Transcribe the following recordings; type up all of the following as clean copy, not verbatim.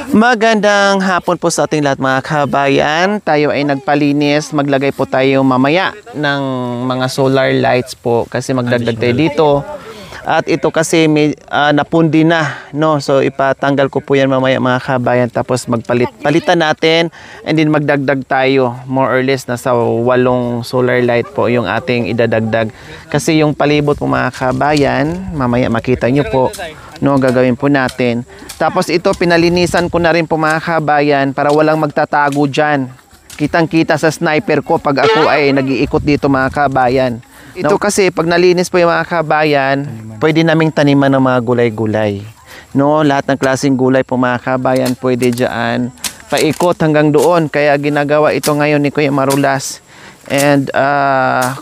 Magandang hapon po sa ating lahat mga kabayan. Tayo ay nagpalinis. Maglagay po tayo mamaya ng mga solar lights po kasi magdagdag tayo dito. At ito kasi may, napundi na, no? So ipatanggal ko po yan mamaya mga kabayan. Tapos palitan natin and then magdagdag tayo. More or less nasa 8 solar light po yung ating idadagdag. Kasi yung palibot po mga kabayan, mamaya makita nyo po, no, gagawin po natin. Tapos ito pinalinisan ko na rin po mga kabayan para walang magtatago dyan. Kitang-kita sa sniper ko pag ako ay nag-iikot dito mga kabayan. Ito kasi pag nalinis po yung mga kabayan, pwede naming taniman ng mga gulay-gulay. No, lahat ng klaseng gulay po mga kabayan pwede diyan. Paikot hanggang doon. Kaya ginagawa ito ngayon ni Kuya Marulas and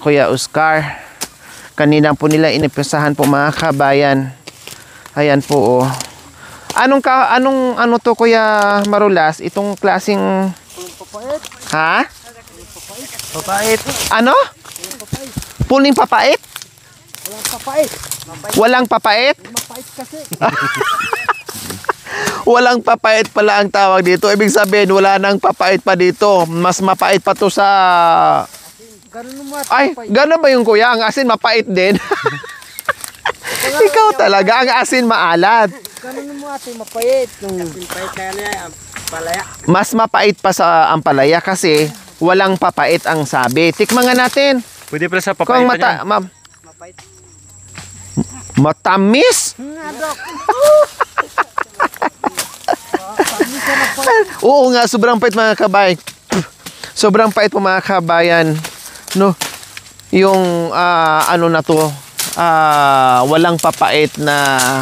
Kuya Oscar. Kanina po nila inipisahan po mga kabayan. Ayan po oh. Ano to Kuya Marulas? Itong klaseng papait. Ha? Papait. Ano? Puning papait? Walang papait. Walang papait? Mapait kasi. Walang papait pala ang tawag dito. Ibig sabihin, wala nang papait pa dito. Mas mapait pa to sa... Ay, gano'n ba yung kuya? Ang asin mapait din. Ikaw talaga, ang asin maalat. Ganun mo ate, mapait. Mapait kaya niya, palaya. Mas mapait pa sa ampalaya kasi walang papait ang sabi. Tikman nga natin. Pwede pala sa papait pa niya. Mapait. Matamis? Oo nga, sobrang pait mga kabay. Sobrang pait po mga kabayan. No? Yung ano na to, walang papait na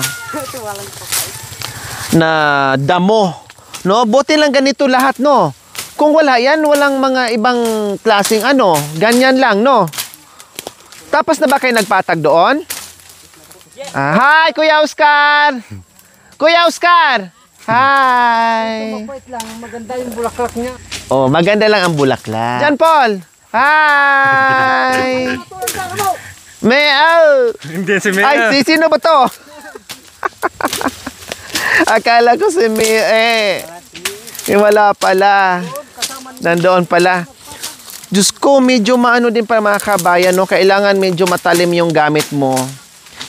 damo. No? Buti lang ganito lahat, no? Kung wala yan, walang mga ibang klaseng ano, ganyan lang, no? Tapos na ba kayo nagpatag doon? Hi, Kuya Oscar! Kuya Oscar! Hi! Mapait lang, maganda yung bulaklak niya. Oh, maganda lang ang bulaklak. Jan Paul! Hi! Mel! Hindi si Mel. Ay, sino ba to? Akala ko si Mel wala pala. Nandoon pala. Diyos ko, medyo maano din para mga kabayan, no? Kailangan medyo matalim yung gamit mo.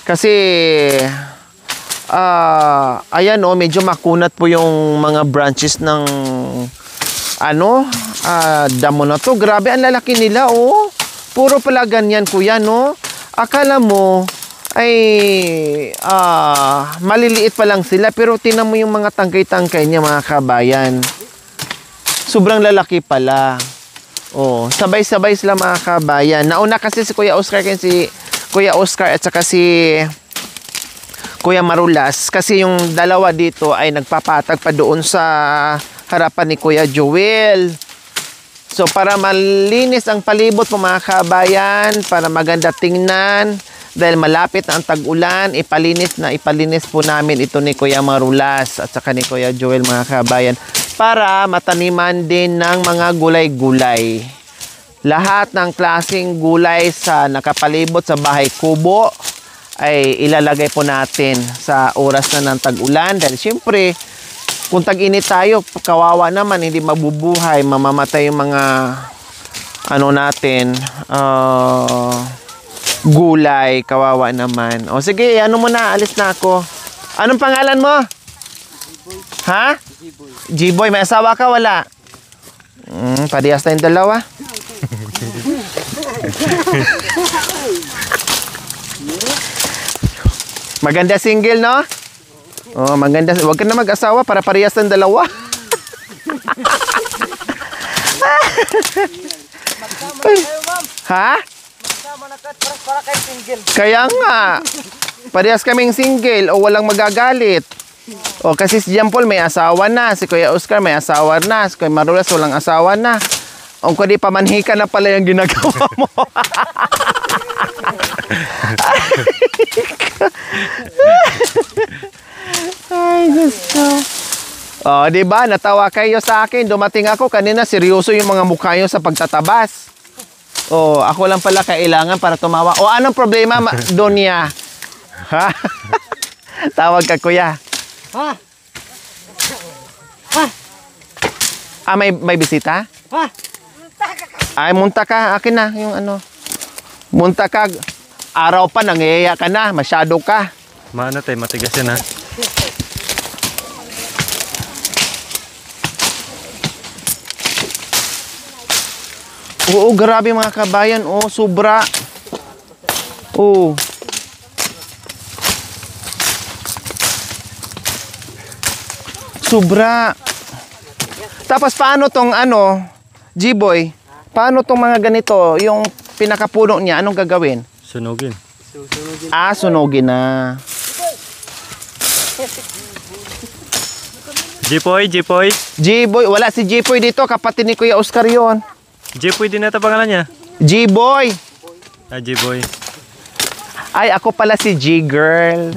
Kasi, ayan, no? Medyo makunat po yung mga branches ng, damo na to. Grabe, ang lalaki nila, oh. Puro pala ganyan, kuya, no? Akala mo, ay, maliliit pa lang sila. Pero tinan mo yung mga tangkay-tangkay niya, mga kabayan. Sobrang lalaki pala. Oh, sabay-sabay sila mga kabayan. Nauna kasi si Kuya Oscar at saka si Kuya Marulas kasi yung dalawa dito ay nagpapatag pa doon sa harapan ni Kuya Joel. So para malinis ang palibot po mga kabayan, para maganda tingnan, dahil malapit na ang tag-ulan, ipalinis po namin ito ni Kuya Marulas at saka ni Kuya Joel mga kabayan para mataniman din ng mga gulay-gulay. Lahat ng klaseng gulay sa nakapalibot sa bahay kubo ay ilalagay po natin sa oras na ng tag-ulan. Dahil siyempre, kung tag-init tayo, kawawa naman, hindi mabubuhay, mamamatay yung mga gulay, kawawa naman. O sige, ano mo na, alis na ako. Anong pangalan mo? Ha? G-boy, may asawa ka? Wala? Parehas na yung dalawa. Maganda single, no? Oh, maganda. Huwag ka na mag-asawa para parehas ng dalawa. Ha? Para kayo single. Kaya nga. Parehas kaming single o walang magagalit. O kasi si Jean Paul may asawa na, si Kuya Oscar may asawa na, si Kuya Marulas walang asawa na. O kung di pamanhika na pala yung ginagawa mo. Ay, gusto. O, diba? Natawa kayo sa akin. Dumating ako kanina, seryoso yung mga mukha nyo sa pagtatabas. O, ako lang pala kailangan para tumawa. O, anong problema, Donya? Ha? Tawag ka, kuya. Ha? Ah, may bisita? Ha? Ay, munta ka. Akin na yung ano. Munta ka. Araw pa, nangyayaya ka na. Masyado ka. Maano tayo, matigas yan ha. Oo, grabe mga kabayan. Oo, sobra. Oo. Sobra. Tapos paano tong ano, G-Boy? Paano tong mga ganito, yung pinakapuno niya, anong gagawin? Sunugin. Ah, sunugin na. Jipoy, Jipoy. G-Boy, wala si G-Boy dito, kapatid ni Kuya Oscar yon. Jipoy din ata pangalan niya. G-Boy. Ah, Jipoy. Ay, ako pala si G-Girl.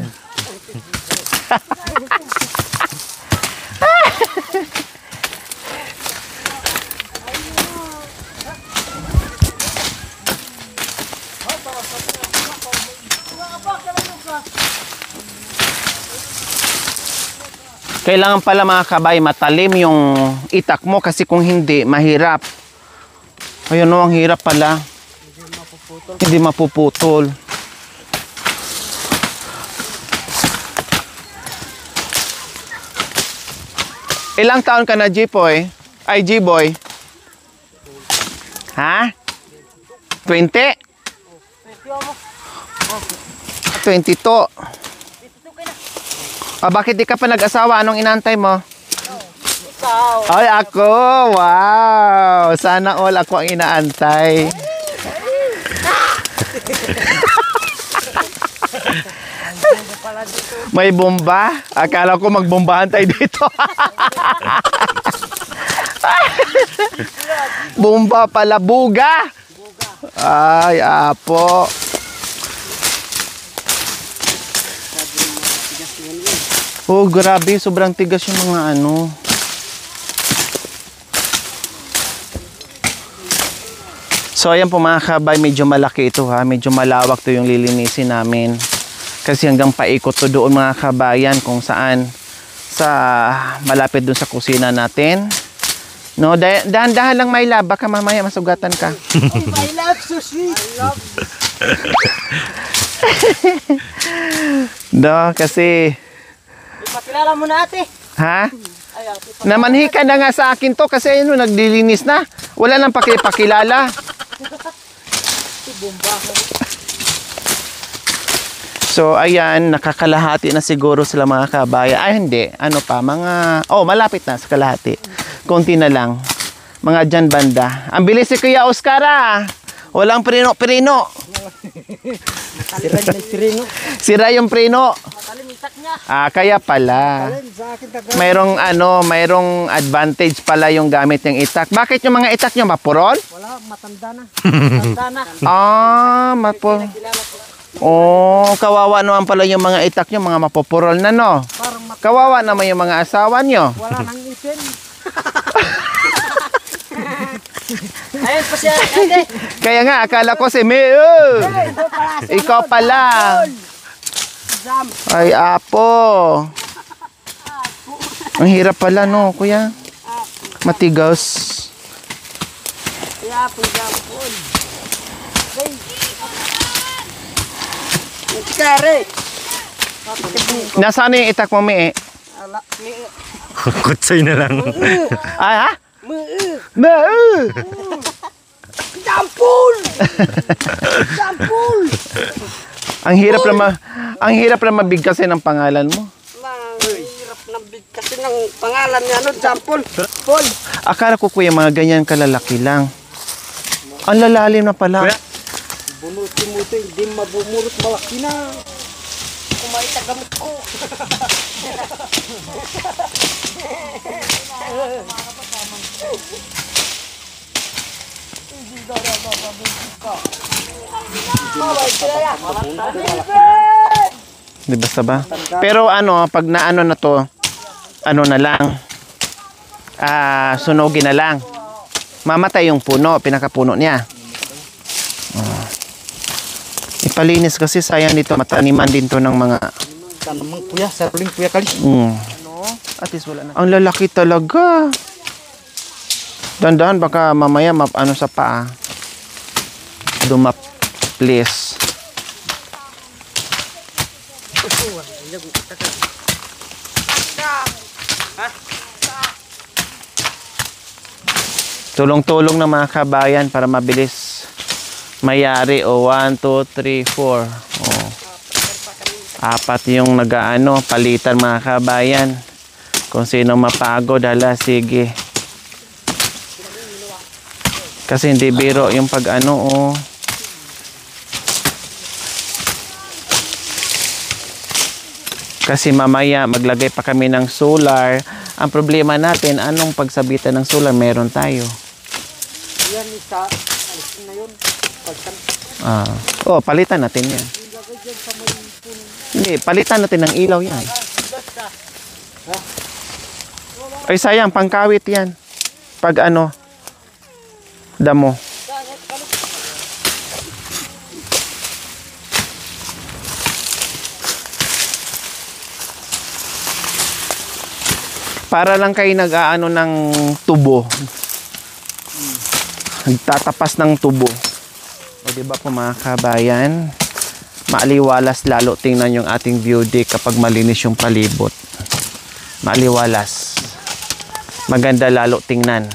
Kailangan pala mga kabay, matalim yung itak mo kasi kung hindi, mahirap. Ayun no, ang hirap pala. Hindi mapuputol. Ilang taon ka na, G-Boy? Ay, G-Boy? Ha? 20? 22. Ah, bakit di ka pa nag-asawa? Anong inantay mo? Ay, ako! Wow! Sana all ako ang inaantay. May bomba? Akala ko magbombahan tayo dito. Bomba pala, buga! Ay, apo. Oh, grabe. Sobrang tigas yung mga ano. So, ayan po mga kabay. Medyo malaki ito ha. Medyo malawak to yung lilinisin namin. Kasi hanggang paikot to doon mga kabayan kung saan sa malapit doon sa kusina natin. No, dahan-dahan lang may lab. Baka mamaya masugatan ka. I love sushi. I love. No, kasi... Pakilala mo na ate. Ha? Ay, ate. Namanhi ka na nga sa akin to kasi ano, naglilinis na. Wala nang pakipakilala. So, ayan, nakakalahati na siguro sila mga kabaya. Ay, hindi. Ano pa, mga... Oh, malapit na sa kalahati. Konti na lang. Mga dyan banda. Ang bilis si Kuya Oscar ah. Walang prino-prino. Sira yung sirino. Sira yung prino. Matalimitak niya. Ah, kaya pala. Sa akin taga. Mayroong advantage pala yung gamit ng itak. Bakit yung mga itak nyo mapurol? Wala, matanda na. Matanda na. Ah, mapurol. Oh, kawawa naman pala yung mga itak nyo, mga mapupurol na no. Parang Kawawa naman yung mga asawa nyo. wala nang ipin. Ayun pa siya, ate. Kaya nga, akala ko si May. Ikaw pala. Jam. Ay, apo. Ang hirap pala no, kuya. Matigas. Kaya po jam po. Hey. Kare. Nasaan yung itak mo, May? Ala, mi. Kutsay na lang. Ay, ha? Mu. May! Jampul. Jampul. Ang hirap na mabigkasin ng pangalan mo. Hirap ng big kasi ng pangalan niya, ano, Jampul. Paul. Akala ko kuya mga ganyan kalalaki lang. Ang lalalim na pala. Kuya? Bunutin mo ito, hindi mabumurot malaki na. Kumain na gamot ko. Di basta ba? Pero ano, pag naano na to, ano na lang, sunugin na lang. Mamatay yung puno, pinakapuno niya. Ipalinis kasi sayang dito, mataniman din to ng mga... Tanamang kuya, saruling kuya kali. At least wala na. Ang lalaki talaga. Dandahan baka mamaya ano sa paa. Dumaplis. Tulong-tulong na mga kabayan para mabilis mayari. O, 1, 2, 3, 4. O. 4 yung nagaano, palitan mga kabayan. Kung sino mapagod, hala, sige. Kasi hindi biro yung pag-ano, oh. Kasi mamaya maglagay pa kami ng solar. Ang problema natin, anong pagsabitan ng solar meron tayo? Yan, isa. Alisin na yun. Pagkan. Oh, palitan natin yan. Hindi, palitan natin ng ilaw yan. Ay, sayang, pangkawit yan. Pag ano, damo. Para lang kayo nag-aano ng tubo. Nagtatapas ng tubo. O diba po mga kabayan? Maaliwalas lalo tingnan yung ating view deck kapag malinis yung palibot. Maaliwalas. Maganda lalo tingnan.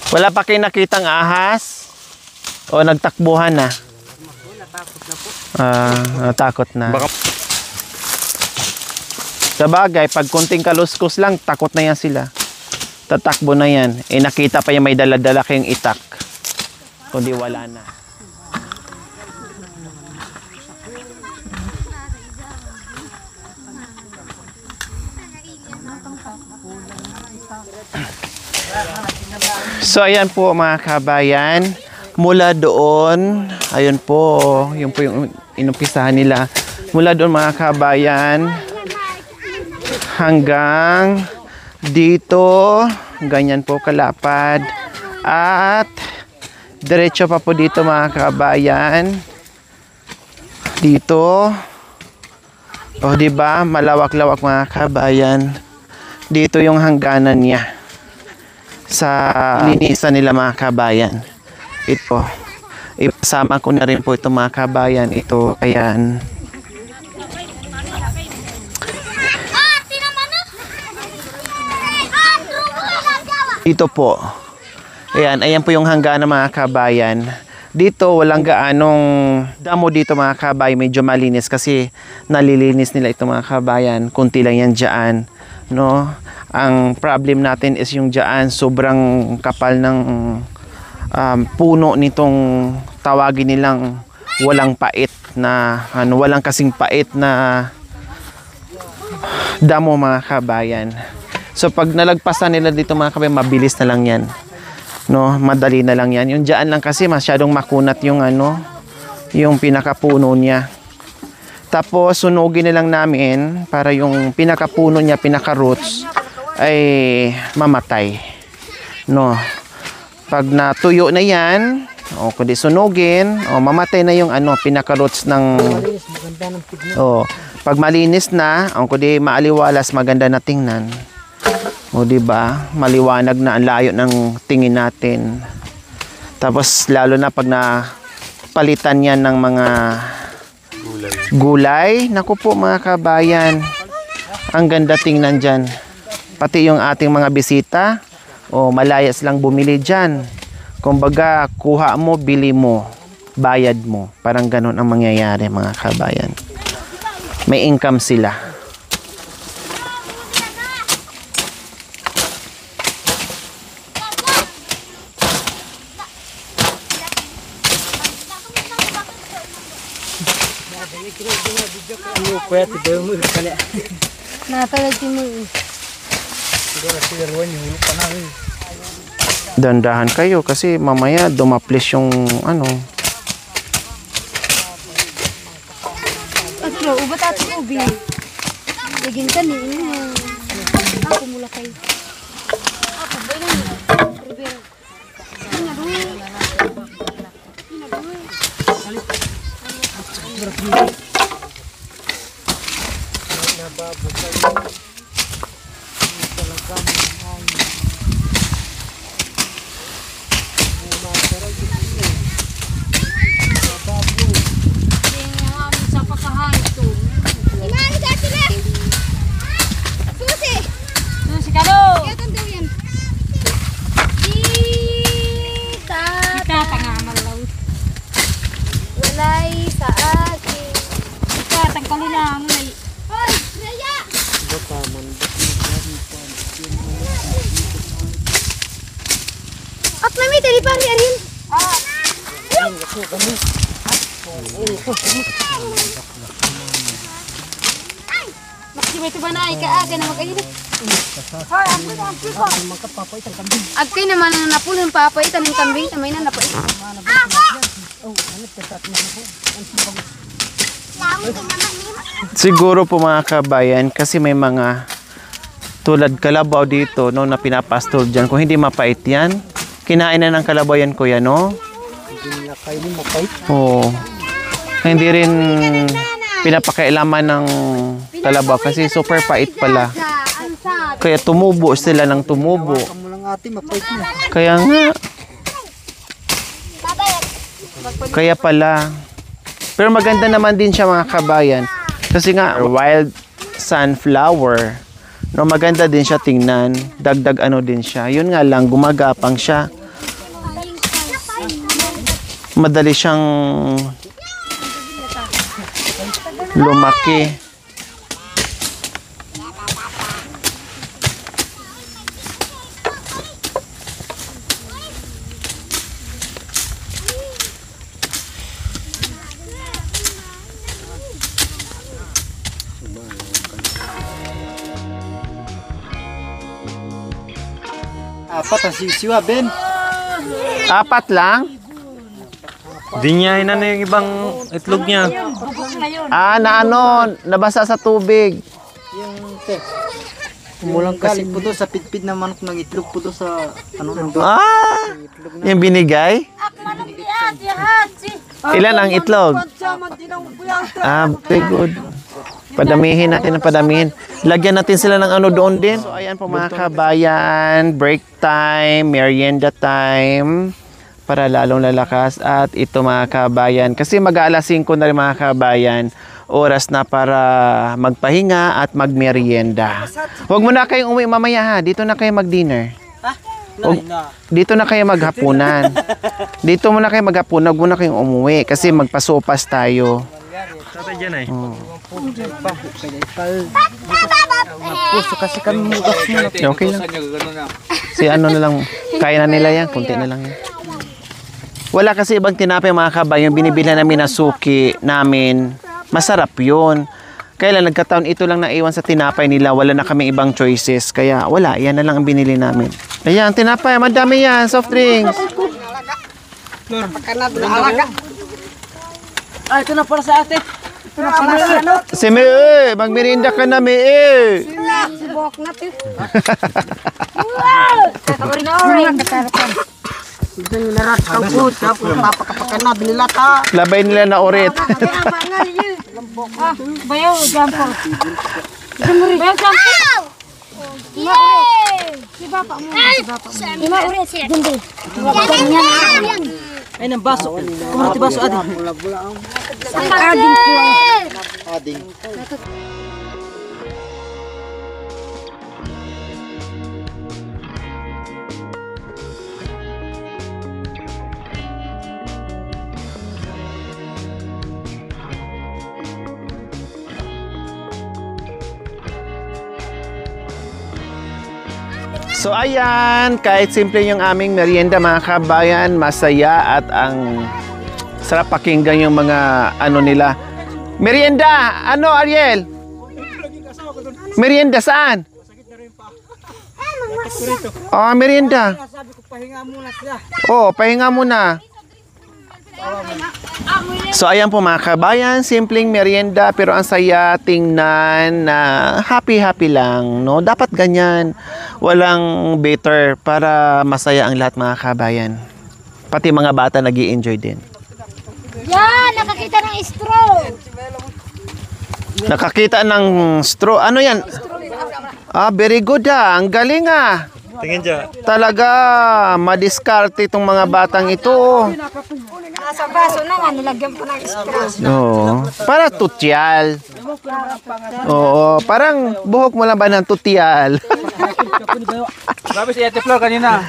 Wala pa kayo nakitang ahas? O nagtakbuhan na? Natakot na po. Natakot na. Baka Sa bagay, pag kunting kaluskos lang, takot na yan sila. Tatakbo na yan. Eh nakita pa yung may dala-dala kayong itak. Kundi wala na. So ayan po mga kabayan, mula doon, ayun po, yun po yung inumpisahan nila. Mula doon mga kabayan, hanggang dito, ganyan po kalapad. At diretso pa po dito mga kabayan. Dito. O di ba, malawak-lawak mga kabayan. Dito yung hangganan niya sa linisan nila mga kabayan. Ito. Ipasama ko na rin po ito mga kabayan. Ito, ayan. Dito po. Ayan, ayan po yung hangganan mga kabayan. Dito, walang gaanong damo dito mga kabayan. Medyo malinis kasi nalilinis nila ito mga kabayan. Kunti lang yan dyan. No? Ang problem natin is yung dyan, sobrang kapal ng puno nitong tawagin nilang walang pait na, walang kasing pait na damo mga kabayan. So pag nalagpasan nila dito mga kabayan, mabilis na lang yan. No, madali na lang yan. Yung dyan lang kasi masyadong makunat yung yung pinakapuno niya. Tapos sunugin na lang namin para yung pinakapuno niya, pinaka-roots ay mamatay. No. Pag natuyo na yan, o kundi sunugin, o mamatay na yung pinaka-roots ng pag malinis na, o kundi maaliwalas, maganda na tingnan. O di ba? Maliwanag na ang layo ng tingin natin. Tapos lalo na pag napalitan yan ng mga gulay. Naku po mga kabayan. Ang ganda tingnan dyan. Pati yung ating mga bisita, malayas lang bumili dyan. Kumbaga, kuha mo, bili mo, bayad mo. Parang ganun ang mangyayari mga kabayan. May income sila. Kuya, tigaw mo. Kali. Napalagi mo. Siguro si Darwan yung ulo pa namin. Dandahan kayo kasi mamaya dumaplis yung Atro, ubat ato ubi. Laging ka ni. Ako mula kayo. Ako, ba lang. Rivera. Sa pagkahain ito. Susi ka do. Kita tanga malaw. Walay sa akin. Kita tangkali lang. Hoy, Raya! At mami, tadi pa rin. Maksima ito ba na ika-aga na mag-ayun? Hoy, ampi ko. Agkay naman ang napulong papaitan ng kambing, tamay na napaitan. Siguro po mga kabayan, kasi may mga tulad kalabaw dito, no, na pinapastol dyan. Kung hindi mapait yan, kinain na ng kalabaw yan, kuya, no? Hindi na kayo ni mapait. Oo. Hindi rin pinapakailaman ng kalabaw kasi super pait pala. Kaya tumubo sila ng tumubo. Kamu lang ate, mapait na. Kaya nga. Kaya pala. Pero maganda naman din siya mga kabayan. Kasi nga, wild sunflower. No, maganda din siya tingnan. Dagdag ano din siya. Yun nga lang, gumagapang siya. Madali siyang lumaki. Apat ang sisiwa, Ben. 4 lang? Di niya na yung ibang itlog niya. Na ano, nabasa sa tubig. Yung te. Kumulang kasi po doon sa pitpit na manok ng itlog po doon sa ano nandun. Yung binigay? Ilan ang itlog? Very good. Padamihin natin ang padamihin. Lagyan natin sila ng ano doon din. So ayan po mga kabayan, break time, merienda time, para lalong lalakas. At ito mga kabayan, kasi mag-aalas 5 na rin mga kabayan, oras na para magpahinga at magmerienda. Huwag mo na kayong umuwi mamaya ha, dito na kayo mag-dinner. Dito na kayo maghapunan. Dito muna kayo maghapunan, huwag muna kayong umuwi kasi magpasopas tayo. Tatay dyan ay. Puso kasi kami mugas mo. Okay lang. Si ano na lang, kaya na nila yan, kunti na lang yan. Wala kasi ibang tinapay mga kabayan, binibila namin na suki namin. Masarap yun. Kaya lang nagkataon ito lang naiwan sa tinapay nila, wala na kaming ibang choices. Kaya wala, yan na lang ang binili namin. Ayan, tinapay, madami yan, soft drinks. Ito na para sa ate. Ito na para sa ano. Si Me, magmerinda ka na, Me. Sibok na ti. Ito yung narat kang food. Tapos papakapakan na, binilata. Labay nila na urit. Bayaw, jampo. Bayaw, jampo. Yay! Si bapa mo, si bapa mo. Lima ulit siya. Gundi. Ay, ng baso. Kumano ti baso, adi? Ading ko. Ading. So ayan, kahit simple yung aming merienda mga kabayan, masaya at ang sarap pakinggan yung mga ano nila. Merienda! Ano, Ariel? Merienda saan? Oh, merienda. Sabi ko, pahinga muna siya. Oh, pahinga muna. So ayan po mga kabayan, simpleng merienda pero ang saya tingnan na happy lang, no? Dapat ganyan. Walang bitter para masaya ang lahat mga kabayan. Pati mga bata nag-i-enjoy din. Yan, nakakita ng straw. Nakakita ng straw. Ano yan? Ah, very good ah. Ang galing ah. Tingin dyan. Talaga, madiskarte itong mga batang ito. Sa baso naman, nilagyan pa ng straw. Oo. Para tutyal. Oo, parang buhok mo lang ba ng tutyal? Sabi si Ate Flor kanina.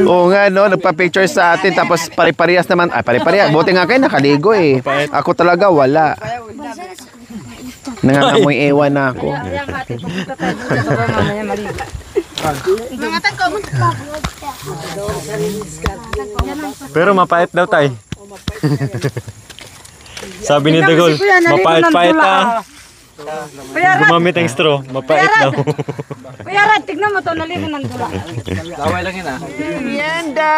Oo nga, no? Nagpa-picture sa atin, tapos pare-parehas naman. Ay, pare-parehas. Buti nga kayo, nakaligo eh. Ako talaga, wala. Nangangamoy ewan na ako. Pero mapait daw tay. Sabi ni Degol, mapait-pait ah. Gumamit ang straw, mapait daw. Kuya, tignan mo to, naligo ng tula. Laway lang yun ah. Merienda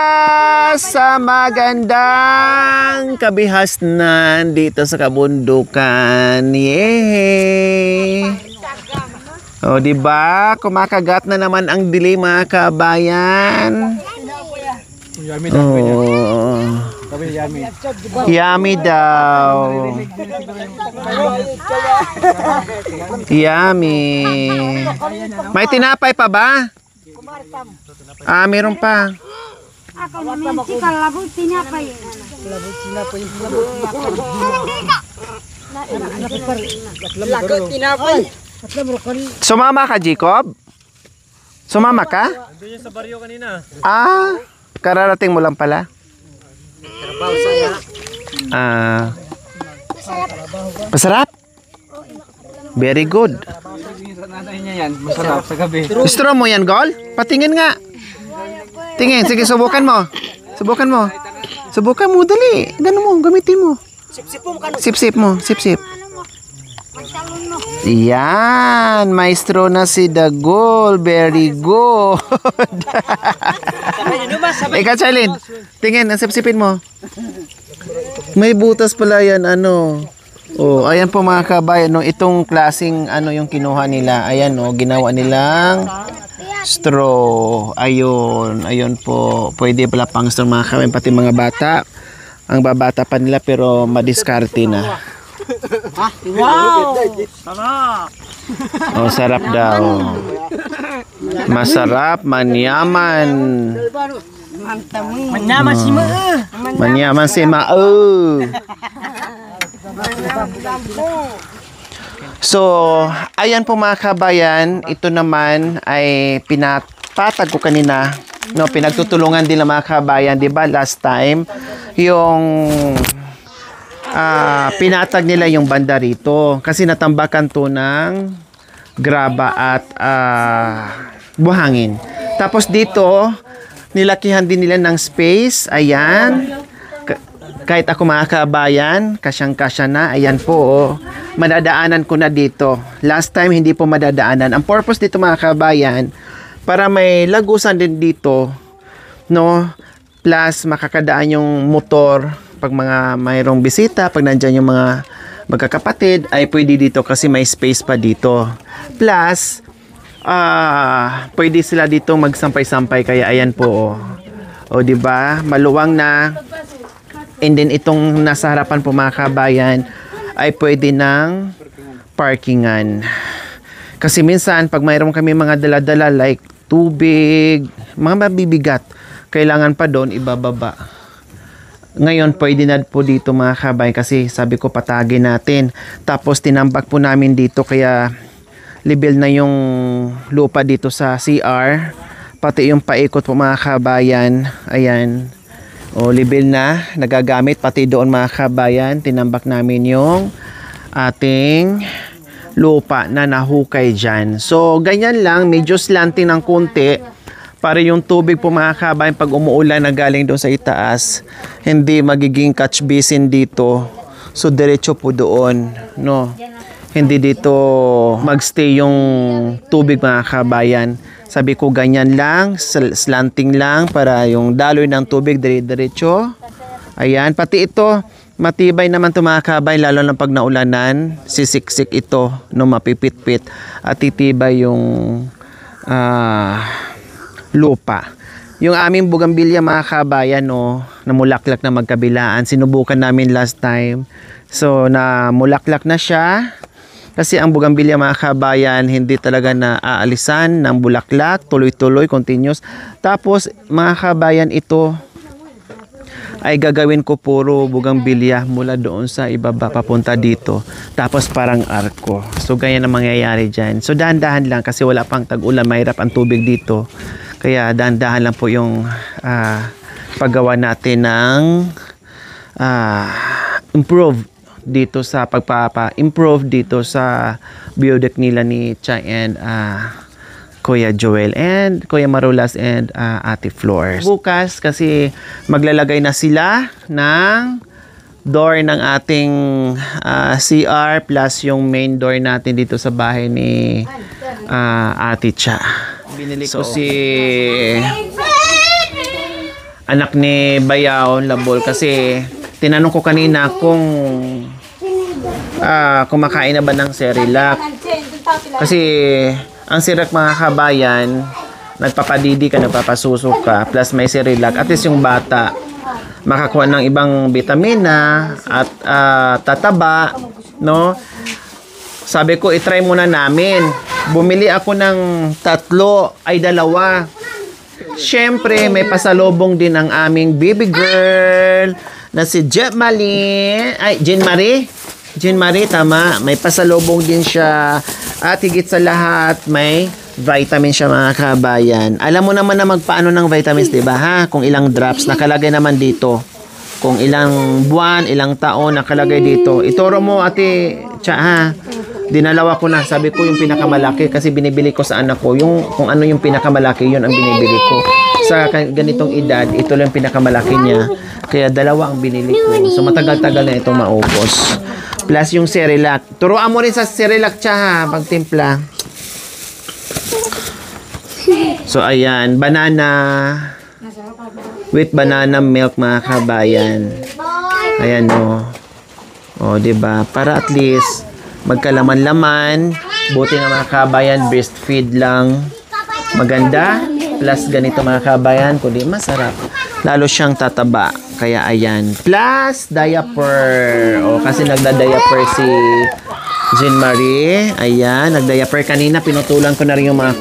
sa magandang kabihasnan dito sa kabundukan. Yay! O, di ba? Kumakagat na naman ang dilim, mga kabayan. Yummy Oh, Sabi ni Yummy. yummy daw. Yummy. May tinapay pa ba? Ah, meron pa. Ako naman, chika, labog tinapay. Lagot tinapay. Sumama ka, Jacob? Sumama ka? Doon sa baryo kanina. Ah, kararating mo lang pala. Ah, masarap? Very good. Sa nanay niya yan. Masarap sa gabi. Gusto mo yan, Gol? Patingin nga. Tingin, sige, subukan mo. Subukan mo. Subukan mo, dali. Ganun mo, gamitin mo. Sip-sip mo, sip-sip. Yan, maestro na si Dagol. Very good. Ikaw, Charlene, tingin, ang sip-sipin mo. May butas pala yan, ano. Oh, ayan po mga kabayan, no, itong klaseng ano yung kinuha nila. Ayan, no, ginawa nilang straw. Ayun, ayun po. Pwede pala pang straw mga kabayan, pati mga bata. Ang babata pa nila pero madiskarte na. Wow! Oh, sarap daw. Masarap, manyaman. Manyaman si Ma. Manyaman si Mao. So, ayan po mga kabayan, ito naman ay pinapatag ko kanina. No, pinagtutulungan din ng mga kabayan, 'di ba? Last time yung pinatag nila yung banda rito kasi natambakan to ng graba at buhangin. Tapos dito, nilakihan din nila ng space. Ayan. Kahit ako mga kabayan, kasyang-kasya na. Ayan po, oh. Madadaanan ko na dito. Last time, hindi po madadaanan. Ang purpose dito mga kabayan, para may lagusan din dito, no? Plus, makakadaan yung motor pag mga mayroong bisita, pag nandyan yung mga magkakapatid, ay pwede dito kasi may space pa dito. Plus, pwede sila dito magsampay-sampay, kaya ayan po, oh. O, diba? Maluwang na. And then itong nasa harapan po mga kabayan ay pwede ng parkingan. Kasi minsan pag mayroon kami mga dala-dala like tubig, mga mabibigat, kailangan pa doon ibababa. Ngayon pwede na po dito mga kabayan kasi sabi ko patagin natin. Tapos tinambak po namin dito kaya level na yung lupa dito sa CR. Pati yung paikot po mga kabayan. Ayan. O, level na, nagagamit pati doon mga kabayan, tinambak namin yung ating lupa na nahukay dyan. So, ganyan lang, medyo slanting ng konti para yung tubig po mga kabayan pag umuulan na galing doon sa itaas, hindi magiging catch basin dito. So, diretso po doon, no? Hindi dito magstay yung tubig mga kabayan. Sabi ko ganyan lang, slanting lang para yung daloy ng tubig dire-diretso. Ayan, pati ito, matibay naman ito mga kabay, lalo na pag naulanan, sisiksik ito, no, mapipit-pit at titibay yung lupa. Yung aming bugambilya mga kabayan, no, namulaklak na magkabilaan. Sinubukan namin last time. So, namulaklak na siya. Kasi ang bugambilya mga kabayan, hindi talaga na aalisan ng bulaklak. Tuloy-tuloy, continuous. Tapos, mga kabayan, ito ay gagawin ko puro bugambilya mula doon sa ibaba papunta dito. Tapos parang arko. So, ganyan ang mangyayari dyan. So, dahan-dahan lang kasi wala pang tag-ulan. Mahirap ang tubig dito. Kaya dahan-dahan lang po yung paggawa natin ng improve dito sa pagpapa-improve dito sa biodeck nila ni Cha and Kuya Joel and Kuya Marulas and Ate Flores. Bukas kasi maglalagay na sila ng door ng ating CR plus yung main door natin dito sa bahay ni Ate Cha. Binili ko si anak ni Bayaw Labol kasi tinanong ko kanina kung kumakain na ba ng Cerelac. Kasi ang Cerelac mga kabayan, nagpapadidi ka, nagpapasusok ka, plus may Cerelac. At least yung bata makakuha ng ibang vitamina at tataba, no? Sabi ko, itry muna namin. Bumili ako ng 2 ay 2. Siyempre, may pasalubong din ang aming baby girl na si Jean Marie, tama. May pasalubong din siya. At higit sa lahat, may vitamin siya mga kabayan. Alam mo naman na magpaano ng vitamins, di ba ha? Kung ilang drops, nakalagay naman dito. Kung ilang buwan, ilang taon, nakalagay dito. Ituro mo, Ate Cha, ha? Dinalawa ko na. Sabi ko yung pinakamalaki kasi binibili ko sa anak ko. Yung, kung ano yung pinakamalaki, yun ang binibili ko. Sa ganitong edad, ito lang yung pinakamalaki niya. Kaya 2 ang binili ko. So matagal-tagal na itong maubos. Plus yung Cerelac. Turuan mo rin sa Cerelac, Cha, ha? Pagtimpla. So ayan, banana. With banana milk mga kabayan. Ayan o. O, diba? Para at least magkalaman-laman. Buti nga mga kabayan, breastfeed lang. Maganda. Plus ganito mga kabayan, kundi masarap. Lalo siyang tataba. Kaya ayan. Plus diaper. O, kasi nagda-diaper si Jean Marie. Ayan, nagda-diaper kanina. Pinutulan ko na rin yung mga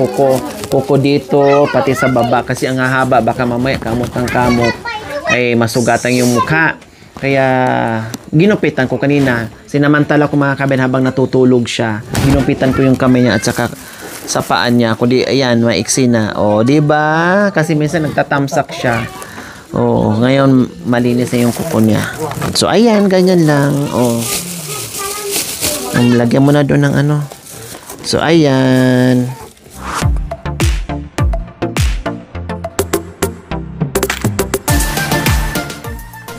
kuko dito, pati sa baba. Kasi ang hahaba, baka mamaya kamot ng kamot ay masugatan yung mukha. Kaya ginupitan ko kanina. Sinamantala ko mga kabayan habang natutulog siya. Ginupitan ko yung kamay niya at saka sa paan niya. Kundi ayan, maiksi na. O, diba? Kasi minsan nagtatamsak siya. O, ngayon malinis na yung kuko niya. So, ayan, ganyan lang. O. Lagyan mo na doon ng ano. So, ayan.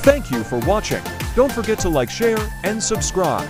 Thank you for watching. Don't forget to like, share, and subscribe.